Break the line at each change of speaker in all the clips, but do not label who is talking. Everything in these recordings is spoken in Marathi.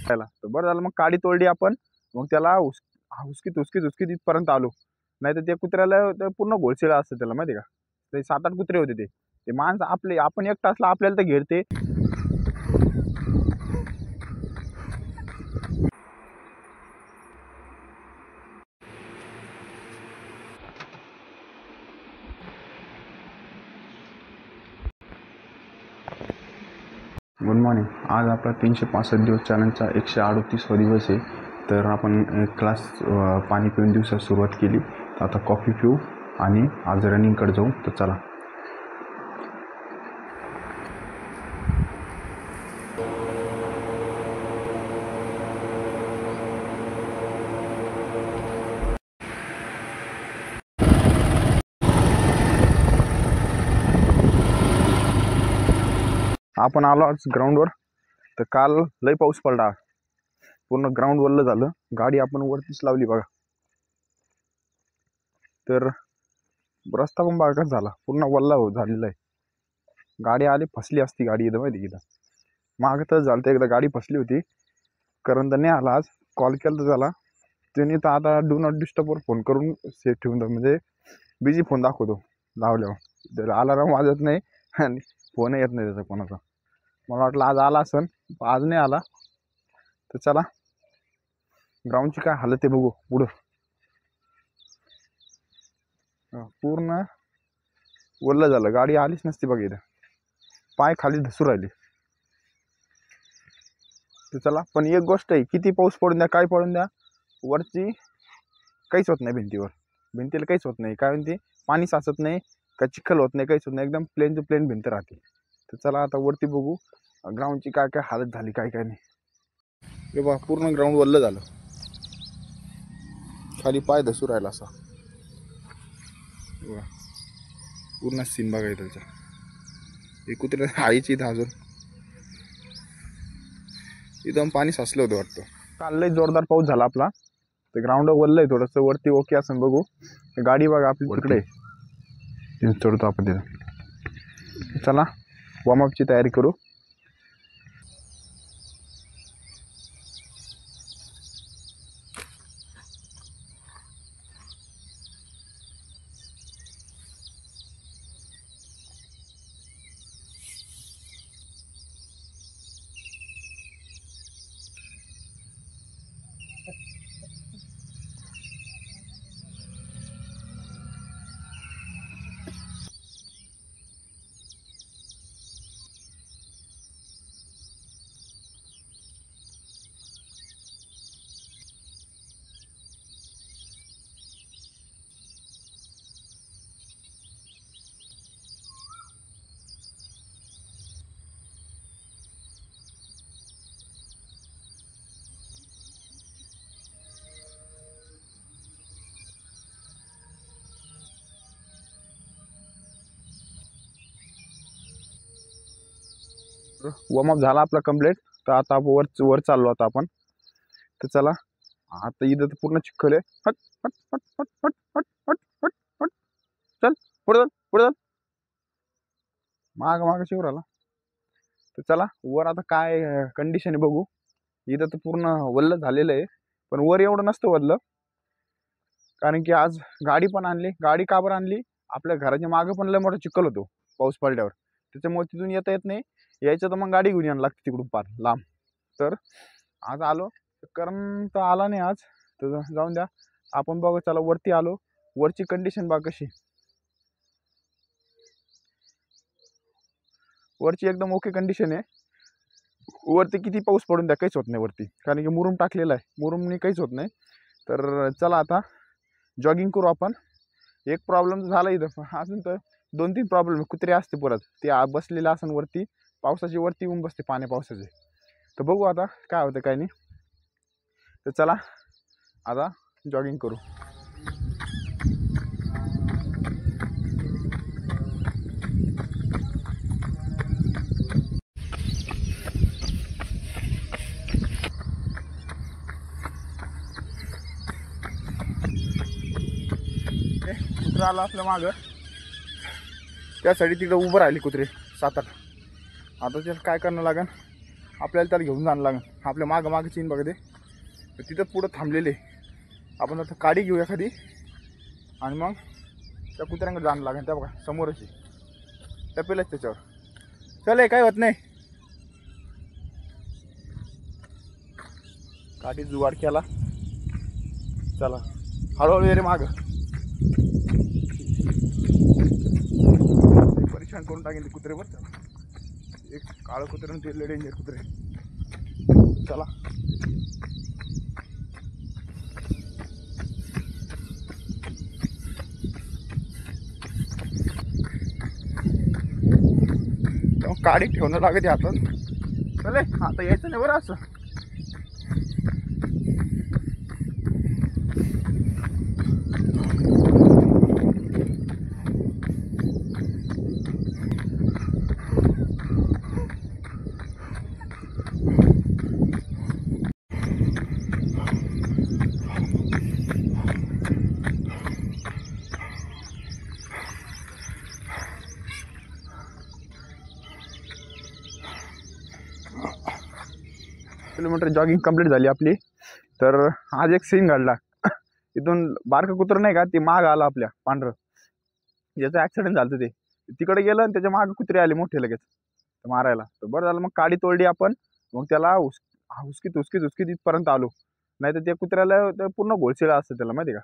त्याला तर बरं झालं मग काडी तोडली आपण. मग त्याला हुसकीत इथपर्यंत आलो. नाही तर त्या कुत्र्याला पूर्ण घोळशिळा असतं त्याला माहिती का. ते 7-8 कुत्रे होते ते माणसं आपले. आपण एकटा असला आपल्याला तर घेरते. Good morning. आज आपला 365 दिवस चॅलेंजचा 138वा दिवस आहे. तर आपण एक ग्लास पाणी पिऊन दिवसात सुरुवात केली. तर आता कॉफी पिऊ आणि आज रनिंगकडे जाऊ. तर चला. आपण आलो आज ग्राउंडवर. तर काल लई पाऊस पडला. पूर्ण ग्राउंड वल्ल झालं. गाडी आपण वरतीच लावली बघा. तर रस्ता पण बघा कसा झाला. पूर्ण वल्ला झालेला आहे. गाडी आली फसली असती गाडी इथं माहिती इथं. मागं तर झालं तर एकदा गाडी फसली होती. कारण तर नाही आला आज. कॉल केला तर झाला त्यांनी. तर आता डू नॉट डिस्टर्बवर फोन करून सेफ ठेवून म्हणजे बिझी फोन दाखवतो लावल्यावर. तर अलार्म वाजत नाही आणि फोन येत नाही त्याचा कोणाचा. मला वाटलं आज आला असन, आज नाही आला. तर चला ग्राउंडची काय हालत आहे बघू पुढं. पूर्ण वल्ल झालं. गाडी आलीच नसती बघ इथं. पाय खाली धसू राहिले. तर चला. पण एक गोष्ट आहे, किती पाऊस पडून द्या काय पडून द्या वरची काहीच होत नाही. भिंतीला काहीच होत नाही. काय म्हणते पाणी साचत नाही का चिखल होत नाही, काहीच होत नाही. एकदम प्लेन टू प्लेन भिंत राहते. तर चला आता वरती बघू ग्राउंडची काय काय हालत झाली काय काय नाही. हे बघा पूर्ण ग्राउंड वल्ल झालं. खाली पाय धसू राहिला असा. बघा पूर्ण सीन बघा त्याचा. हे कुत्र्या आईची इथं अजून इथं पाणी साचलं होतं वाटतं. काल लय जोरदार पाऊस झाला आपला. तर ग्राउंड वल्ल आहे थोडंसं. वरती ओके असं बघू. गाडी बघा आपली तिकडे चढतो आपण तिथं. चला वॉर्मअपची तयारी करू. वॉर्मअप झाला आपला कम्प्लीट. तर आता वर चाललो आता आपण. तर चला आता इथं तर पूर्ण चिखल आहे. हट हट हट हट हट हट हट हट हट. चल पुढे चल माग शिवर आला. तर चला वर आता काय कंडिशन आहे बघू. इथं तर पूर्ण वल्ल झालेलं आहे. पण वर एवढं नसतं वल्ल. कारण की आज गाडी पण आणली. गाडी का बरं आणली, आपल्या घराच्या मागं पण लय मोठा चिखल होतो पाऊस पडल्यावर. त्याच्यामुळे तिथून येता येत नाही. यायचं तर मग गाडी घेऊन यायला लागते तिकडून पार लांब. तर आज आलो कारण तर आला नाही आज. तर जाऊन द्या. आपण बघू चला वरती आलो. वरची कंडिशन बघ कशी. वरची एकदम ओके कंडिशन आहे. वरती किती पाऊस पडून द्या काहीच होत नाही वरती. कारण की मुरुम टाकलेला आहे. मुरुमने काहीच होत नाही. तर चला आता जॉगिंग करू आपण. एक प्रॉब्लेम झाला इथं. अजून तर 2-3 प्रॉब्लेम. कुत्रे असते परत ते बसलेले असन वरती. पावसाची वरती येऊन बसते पावसाचे. तर बघू आता काय होतं काय नाही. तर चला आता जॉगिंग करू. कुत्रा आला आपल्या मागं. त्यासाठी तिकडे उभं राहिली कुत्रे 7-8. आता त्याला काय करणं लागेल. आपल्याला त्याला घेऊन जाणं लागेल. आपल्या मागं मागं चीन बघा ते तिथं पुढं थांबलेले. आपण आता गाडी घेऊ एखादी आणि मग त्या कुत्र्यांकडे जाणं लागेल. त्या बघा समोरच टपेलच त्याच्यावर. चल काय होत नाही. गाडी जुगाड केला. चला हळूहळू ये रे मागं. परेशान करून टाकेन ते कुत्रे. बरं चला एक काळं कुत्रे आणि ते डेंजर कुत्रे. चला गाडी ठेवणं लागते हातात. चले आता यायचं नाही बरं असं. किलोमीटर जॉगिंग कंप्लीट झाली आपली. तर आज एक सीन घडला. इथून बारकं कुत्रं नाही का ते माग आलं आपल्या पांढरं. ज्याचं ॲक्सिडेंट झालं ते तिकडे गेलं आणि त्याच्या मागं कुत्रे आले मोठे लगेच मारायला. तर बरं झालं मग गाडी तोडली आपण. मग त्याला हुसकीत हुसकीत हुसकीत इथपर्यंत आलो. नाही तर ते कुत्र्याला ते पूर्ण घोळशिळा असतं त्याला माहिती का.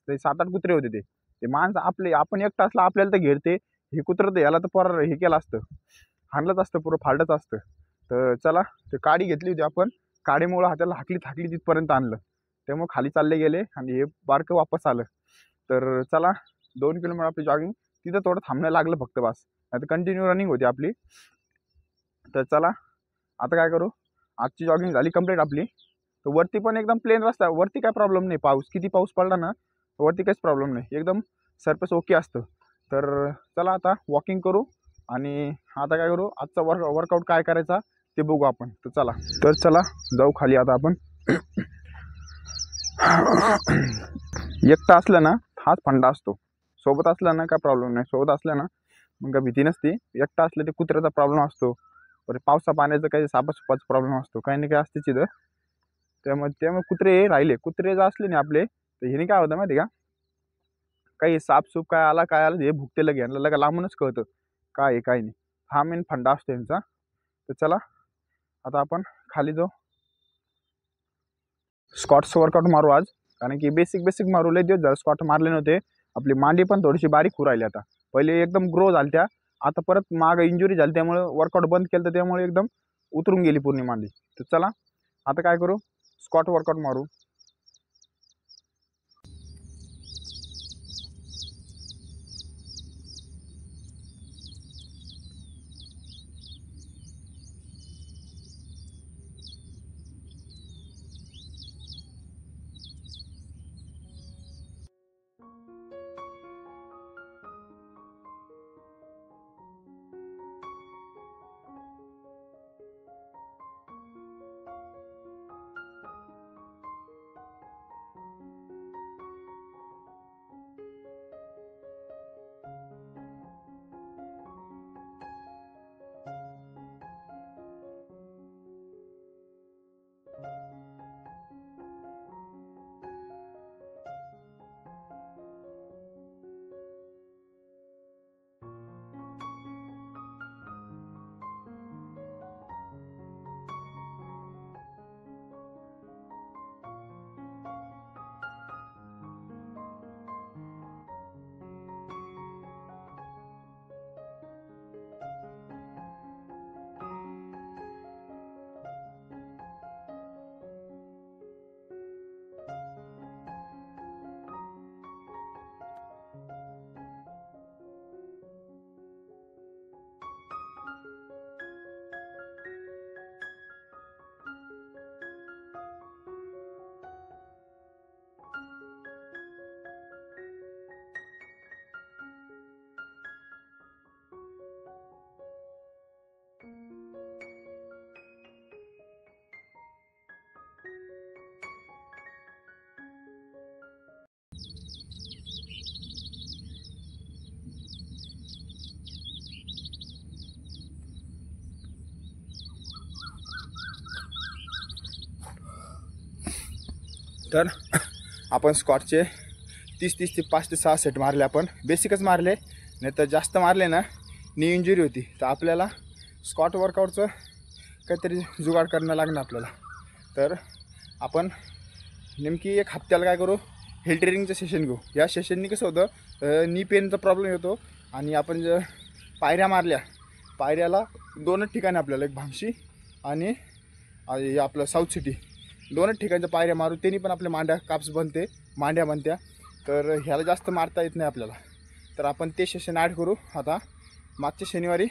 ते 7-8 कुत्रे होते. ते माणसं आपले आपण एकटा असला आपल्याला तर घेरते. हे कुत्रं तर याला तर पर हे केलं असतं, हाणलंच असतं, पुरं फाडलंच असतं. तर चला ते गाडी घेतली होती आपण. गाडीमुळं हाताला हाकली तिथपर्यंत आणलं. त्यामुळे खाली चालले गेले आणि हे बारकं वापस आलं. तर चला 2 किलोमीटर आपली जॉगिंग तिथं थोडं थांबणं लागलं फक्त बस. नाही तर कंटिन्यू रनिंग होती आपली. तर चला आता काय करू. आजची जॉगिंग झाली कंप्लीट आपली. तर वरती पण एकदम प्लेन रस्ता. वरती काय प्रॉब्लेम नाही. किती पाऊस पडला ना वरती काहीच प्रॉब्लेम नाही. एकदम सरफेस ओके असतं. तर चला आता वॉकिंग करू. आणि आता काय करू आजचा वर्कआउट काय करायचा ते बघू आपण. तर चला जाऊ खाली आता आपण. एकटा असलं ना हाच फंडा असतो. सोबत असला ना काय प्रॉब्लेम नाही. सोबत असलं ना मग काय भीती नसते. एकटा असलं ते कुत्र्याचा प्रॉब्लेम असतो. बरं पावसा पाण्याचं काही सापासुपाचा प्रॉब्लेम असतो. काही ना काही असते तिथं. त्यामुळे कुत्रे जर असले ना आपले तर ह्याने काय होतं माहिती का. काही सापसूप काय आला हे भुकते लगे लगा लांबूनच कळतं काय आहे काय नाही. हा मेन फंडा असतो यांचा. तर चला आता आपण खाली जाऊ. स्कॉट्स वर्कआउट मारू आज. कारण की बेसिक मारू. लय दिवस झाले स्कॉट मारले नव्हते. आपली मांडी पण थोडीशी बारीक होऊ राहिली आता. पहिले एकदम ग्रो झाली त्या. आता परत माग इंजुरी झाली त्यामुळे वर्कआउट बंद केलं. तर त्यामुळे एकदम उतरून गेली पूर्ण मांडी. तर चला आता काय करू स्कॉट वर्कआउट मारू. तर आपण स्क्वॉटचे 30 ते 5 ते 6 सेट मारले. आपण बेसिकच मारले, नाही तर जास्त मारले ना नी इंजुरी होती. तर आपल्याला स्क्वॉट वर्कआउटचं काहीतरी जुगाड करणं लागणार आपल्याला. तर आपण नेमकी एक हप्त्याला काय करू, हिल ट्रेनिंगचं सेशन घेऊ. या सेशननी कसं होतं, नी पेनचा प्रॉब्लेम येतो. आणि आपण जर पायऱ्या मारल्या, पायऱ्याला 2च ठिकाणी आपल्याला, एक भांगशी आणि आपलं साऊथ सिटी, 2च ठिकाणच्या पायऱ्या मारू. त्यांनी पण आपल्या मांड्या बनत्या. तर ह्याला जास्त मारता येत नाही आपल्याला. तर आपण ते सेशन ॲड करू. आता मागच्या शनिवारी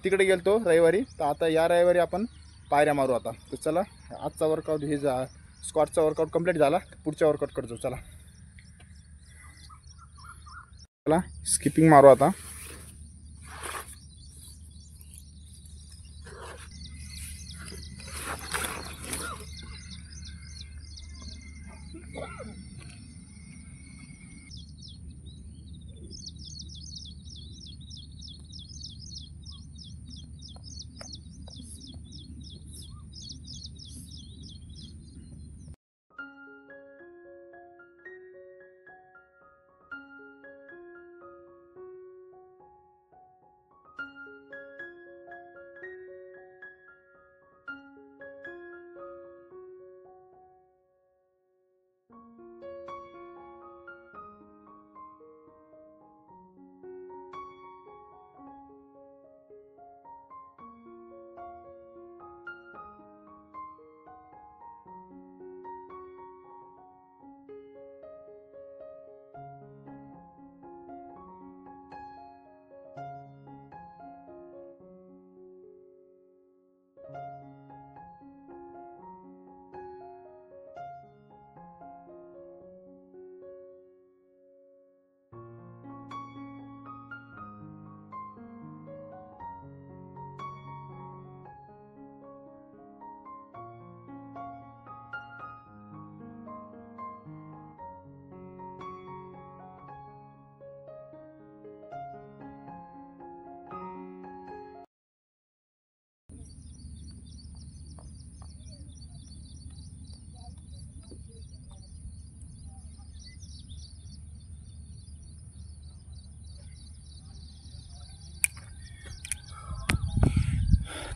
तिकडे गेलतो रविवारी, तर आता या रविवारी आपण पायऱ्या मारू आता. तर चला, आजचा वर्कआउट हे स्क्वॉटचा वर्कआउट कंप्लीट झाला. पुढच्या वर्कआउट करतो. चला स्किपिंग मारू आता.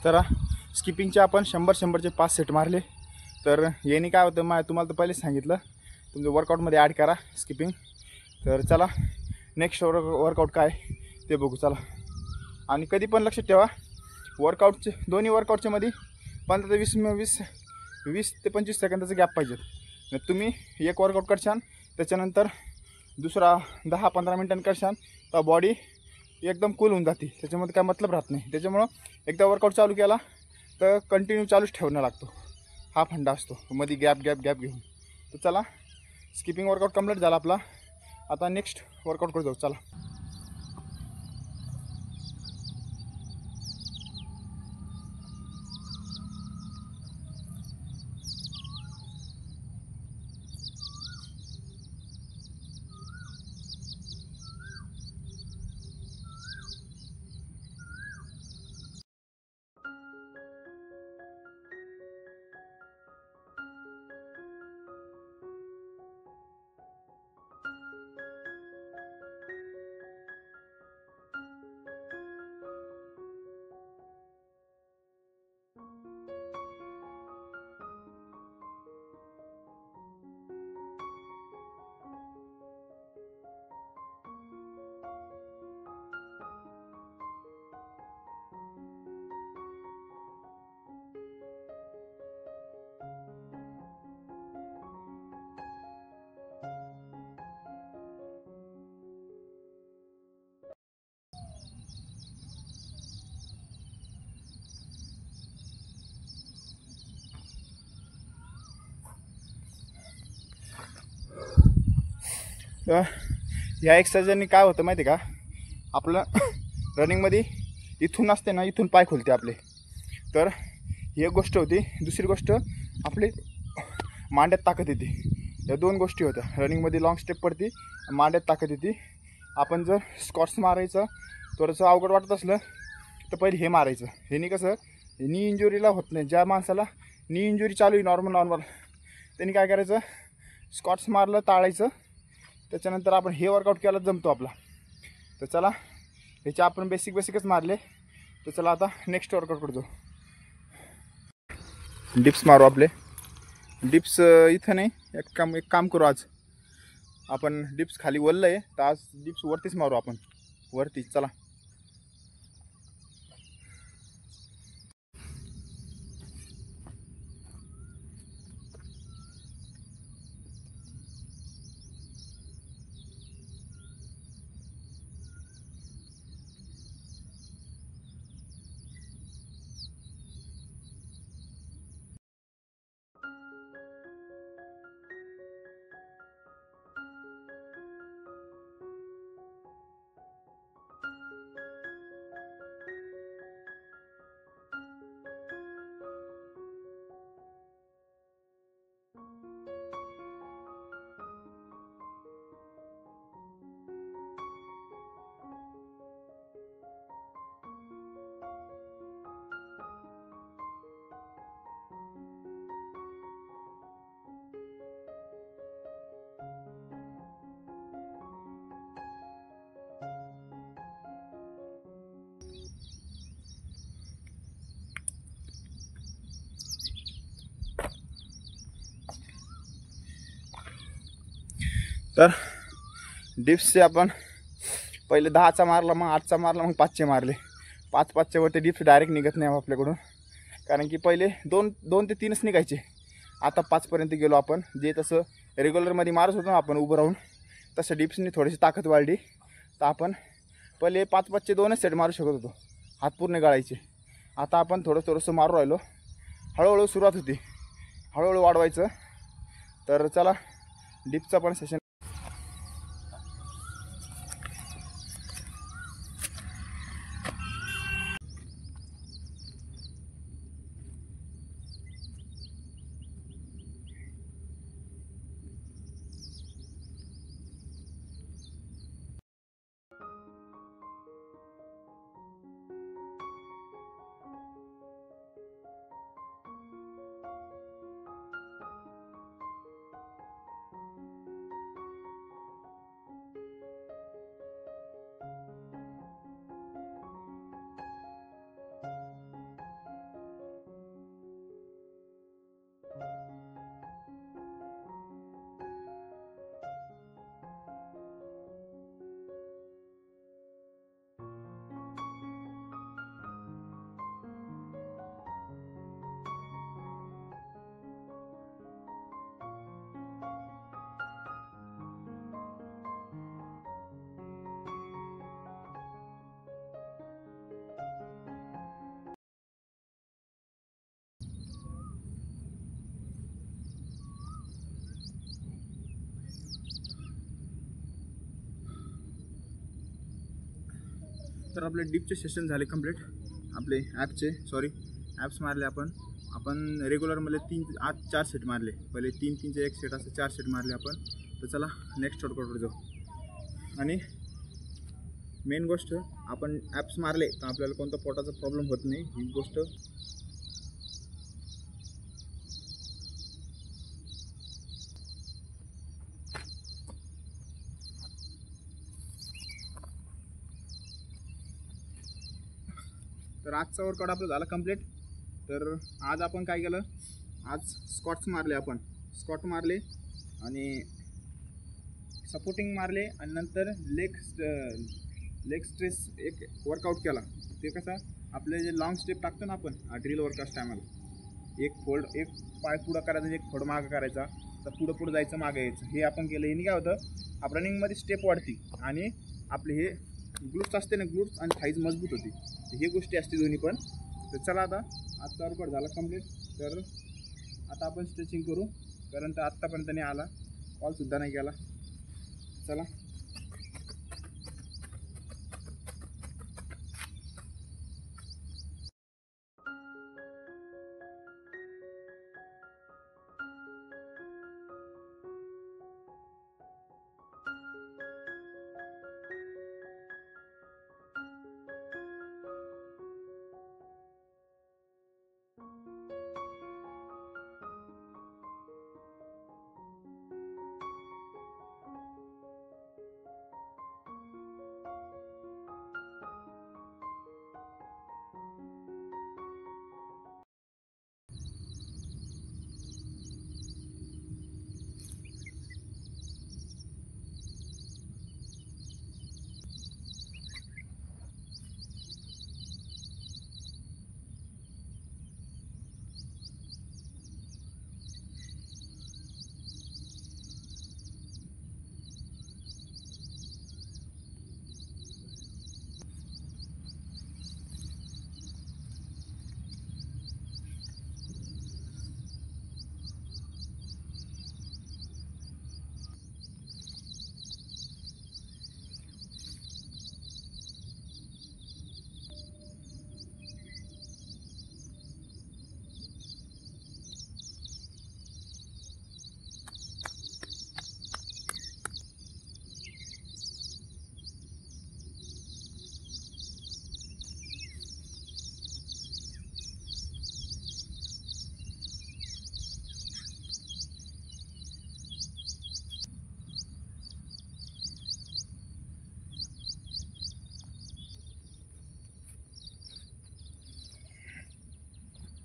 तर स्किपिंगचे आपण 100-100चे 5 सेट मारले. तर याने काय होतं, तुम्हाला तर पहिलेच सांगितलं, तुमचं वर्कआउटमध्ये ॲड करा स्किपिंग. तर चला नेक्स्ट वर्कआउट काय ते बघू. चला, आणि कधी पण लक्षात ठेवा, वर्कआउटचे दोन्ही वर्कआउटच्या मध्ये 15 ते 20 ते 25 सेकंदाचा गॅप पाहिजे. तुम्ही एक वर्कआउट करशान, त्याच्यानंतर दुसरा 10-15 मिनिटांनी करशान, तर बॉडी एकदम कूल होऊन जाते. त्याच्यामध्ये काय मतलब राहत नाही. त्याच्यामुळं एकदा वर्कआउट चालू केला तर कंटिन्यू चालूच ठेवणं लागतो. हा फंडा असतो, मध्ये गॅप घेऊन. तर चला, स्किपिंग वर्कआउट कंप्लीट झाला आपला. आता नेक्स्ट वर्कआउटकडे जाऊ. चला. ह्या एक्सरसाइजनी काय होतं माहिती आहे का, आपलं रनिंगमध्ये इथून असते ना, इथून पाय खोलते आपले. तर ही एक गोष्ट होती. दुसरी गोष्ट, आपली मांड्यात ताकद येते. या दोन गोष्टी होत्या. रनिंगमध्ये लॉंग स्टेप पडते, मांड्यात ताकद येते. आपण जर स्क्वॉट्स मारायचं थोडंसं अवघड वाटत असलं तर पहिले हे मारायचं. ह्यानी कसं नी इंजुरीला होत नाही. ज्या माणसाला नी इंजुरी चालू आहे नॉर्मल त्यांनी काय करायचं, स्कॉट्स मारलं ताळायचं, त्याच्यानंतर आपण हे वर्कआउट केलं जमतो आपला. तर चला ह्याचे आपण बेसिकच मारले. तर चला आता नेक्स्ट वर्कआउट करतो. डिप्स मारू आपले. डिप्स इथं नाही, एक काम करू, आज आपण डिप्स खाली वरलं आहे तर आज डिप्स वरतीच मारू आपण, वरती. चला तर डिप्सचे आपण पहिले 10चा मारला, मग 8चा मारला, मग 5चे मारले. 5च्या वरती डिप्स डायरेक्ट निघत नाही आपल्याकडून, कारण की पहिले 2 ते 3च निघायचे. आता 5पर्यंत गेलो आपण. जे तसं रेग्युलरमध्ये मारत होतो आपण उभं राहून, तसं डिप्सनी थोडीशी ताकद वाढली. तर आपण पहिले 5चे 2च सेट मारू शकत होतो, हात पूर्ण गाळायचे. आता आपण थोडंसं मारू राहिलो. हळूहळू सुरुवात होती, हळूहळू वाढवायचं. तर चला डिप्सचा पण सेशन. तर आपले डिपचे सेशन झाले कंप्लीट. आपले ॲप्स मारले आपण रेग्युलरमध्ये 4 सेट मारले. पहिले 3-3चे 1 सेट असं 4 सेट मारले आपण. तर चला नेक्स्ट वर्कआउटवर जाऊ. आणि मेन गोष्ट, आपण ॲप्स मारले तर आपल्याला कोणता पोटाचा प्रॉब्लेम होत नाही, ही गोष्ट. तर आजचा वर्कआउट आपला झाला कंप्लीट. तर आज आपण काय केलं, आज स्क्वॉट्स मारले. आपण स्क्वॉट मारले आणि सपोर्टिंग मारले, आणि नंतर लेग स्ट्रेस एक वर्कआउट केला. ते कसं, आपले जे लॉंग स्टेप टाकतो ना आपण ड्रिल वर्कआउट टायमाला, एक पाय पुढं करायचा, एक फोड मागं करायचा, तर पुढं जायचं, मागं यायचं, हे आपण केलं. हे काय होतं, आप रनिंगमध्ये स्टेप वाढती आणि आपले हे ग्लूट्स असते ना, ग्लूट्स आणि थाईज मजबूत होती. तर हे गोष्टी असते दोन्ही पण. तर चला आता आजचा वर्कआउट झाला कंप्लीट. तर आता आपण स्ट्रेचिंग करू, कारण तर आत्तापर्यंत नाही आला, कॉलसुद्धा नाही केला. चला.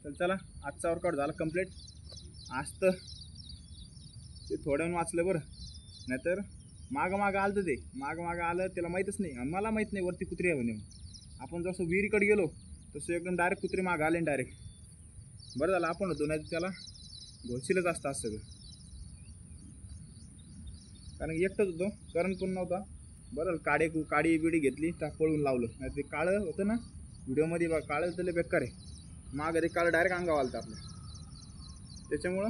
तर चला आजचा वर्कआउट झाला कंप्लीट. आज तर ते थोड्याहून वाचलं बरं, नाहीतर मागं आलं तर ते मागं आलं त्याला माहीतच नाही आणि मला माहीत नाही वरती कुत्री आहे म्हणून. आपण जसं विहिरीकडे गेलो तसं एकदम डायरेक्ट कुत्रे मागं आले डायरेक्ट. बरं झालं आपण होतो, नाही त्याला घोशीलच असतं आज सगळं, कारण एकटंच होतो, करंट पण नव्हता. बरं काडी बिडी घेतली तर पळून लावलं, नाही ते काळं होतं ना व्हिडिओमध्ये बघा, काळं तर लय बेकार आहे. मागं ते काळं डायरेक्ट अंगावर आलं आपलं. त्याच्यामुळं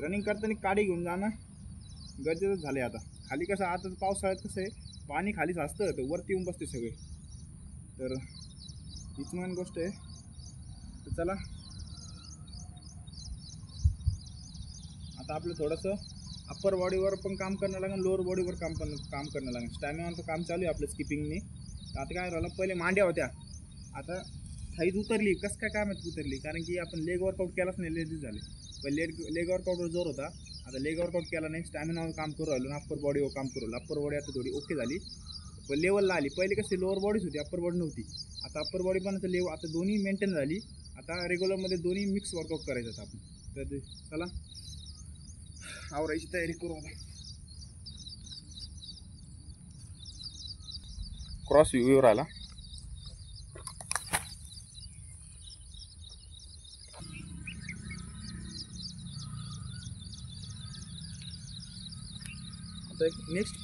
रनिंग करताना काडी घेऊन जाणं गरजेचं झालं आहे. आता खाली कसं, आता पावसाळ्यात कसं आहे पाणी खालीच असतं तर वरती येऊन बसते सगळे, तर हीच मेन गोष्ट आहे. तर चला आता आपलं थोडंसं अप्पर बॉडीवर पण काम करणं लागेल, लोअर बॉडीवर काम करणं लागेल. स्टॅमिनाचं काम चालू आहे आपलं स्किपिंगने. आता काय झालं, पहिले मांड्या होत्या, आता साईज उतरली. कसं काय माहिती उतरली, कारण की आपण लेग वर्कआउट केलाच नाही, लेडीज झाले. पहिले लेग वर्कआउटवर जोर होता, आता लेग वर्कआउट केला नाही, स्टॅमिनावर काम करू राहिलो ना, अप्पर बॉडीवर काम करू राहिलो. अप्पर बॉडी आता थोडी ओके झाली, पण लेवलला आली. पहिले कसे लोअर बॉडीच होती, अप्पर बॉडी नव्हती. आता अप्पर बॉडी पण आता दोन्ही मेंटेन झाली. आता रेग्युलरमध्ये दोन्ही मिक्स वर्कआउट करायचं आपण. तर चला आवरायची तयारी करू. आता क्रॉस व्ह्यू राहिला. आता नेक्स्ट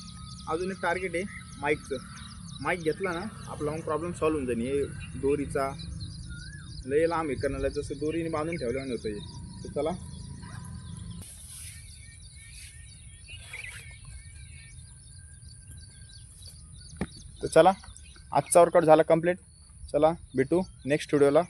अजून एक टार्गेट आहे माईकचं. माईक घेतला ना आपला मग प्रॉब्लेम सॉल्व्ह होऊन जाईल. हे दोरीचा लय लांब हे करण्याला, जसं दोरीने बांधून ठेवल्याने होतं हे. तर चला आजचा वर्कआउट झाला कंप्लीट. चला भेटू नेक्स्ट व्हिडिओला.